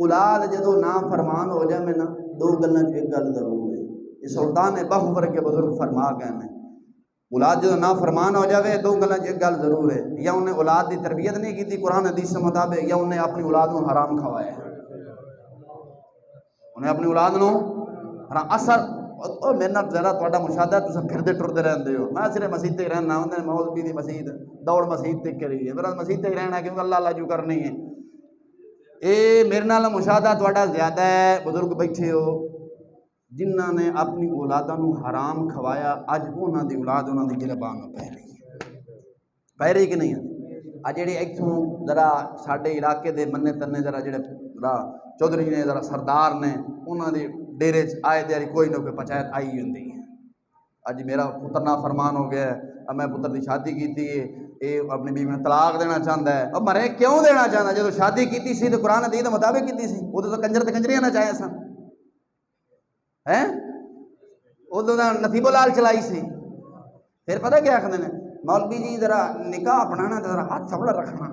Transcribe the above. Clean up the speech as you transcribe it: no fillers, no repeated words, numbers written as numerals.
औलाद जो ना फरमान हो जाए ना, दो गल्लां च एक गल जरूर है। ये सुल्तान बहु वर्गे बुजुर्ग फरमा गए हैं, औलाद जो ना फरमान हो जाए दो गल्लां च एक गल जरूर है, या उन्हें औलाद की तरबियत नहीं की कुरान हदीस के मुताबिक, या उन्हें अपनी औलाद को हराम खवाया, उन्हें अपनी औलाद को हराम। असर मेरे नाल जरा तुहाडा मुशाहदा, तुसीं फिरदे टुरदे रहंदे हो, मैं सिर्फ मसीत ही रहना, उन्हें मौलवी दी मसीत दौड़ मसीत तक करी है, मेरा मसीत ही रहना क्योंकि अल्लाह अल्लाह जो करनी है। ये मेरे नाल मुशाहदा तुहाडा ज़्यादा है। बुजुर्ग बैठे हो जिन्हों ने अपनी औलादा को हराम खवाया, अज उन्हों की औलाद उन्होंने गिरबान पै रही है, पै रही कि नहीं? अज जे इतों जरा साढ़े इलाके के मन्ने तन्ने जरा जो चौधरी ने जरा सरदार ने, उन्होंने डेरे आए दिन कोई ना कोई पंचायत आई होंगी है। अज मेरा पुत्र ना फरमान हो गया, अब मैं पुत्र की शादी की है, ये अपनी बीवी में तलाक देना चाहता है। अब मरे क्यों देना चाहता? जो शादी की सी तो कुरान हदीस के मुताबिक की सी, उदों तो कंजर तो कंजरियां ना चाहे सन हैं, उदों तो नसीबो लाल चलाई सी। फिर पता क्या आखते हैं मौलवी जी, जरा निकाह अपनाना तो जरा हाथ सबड़ा रखना,